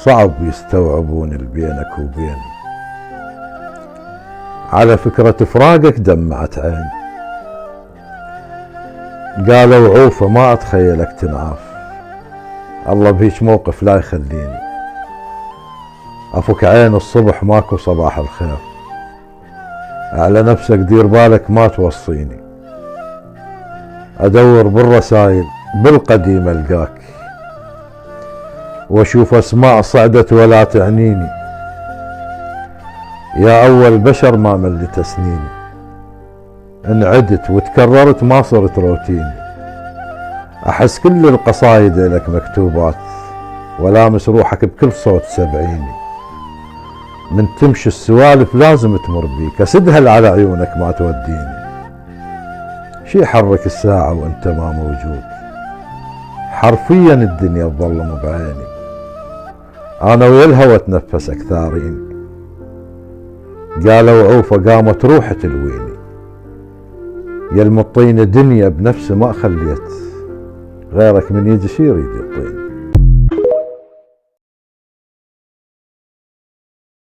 صعب يستوعبون البينك وبيني. على فكرة فراقك دمعت عيني، قالوا عوفة ما أتخيلك تنعاف، الله بهيج موقف لا يخليني، أفك عين الصبح ماكو صباح الخير، على نفسك دير بالك ما توصيني، أدور بالرسايل بالقديم ألقاك، وأشوف أسماء صعدت ولا تعنيني، يا أول بشر ما ملت سنيني، إن عدت وتكررت ما صرت روتيني، أحس كل القصايد لك مكتوبات، ولامس روحك بكل صوت سبعيني، من تمشي السوالف لازم تمر بيك، أسدها على عيونك ما توديني، شي يحرك الساعة وانت ما موجود، حرفيا الدنيا تظلم بعيني، أنا ويا الهوى اتنفسك ثاريني، قالوا عوفة قامت روح تلويني، يا المطين دنيا بنفسي ما خليت، غيرك من يجي شي يريد يطيني.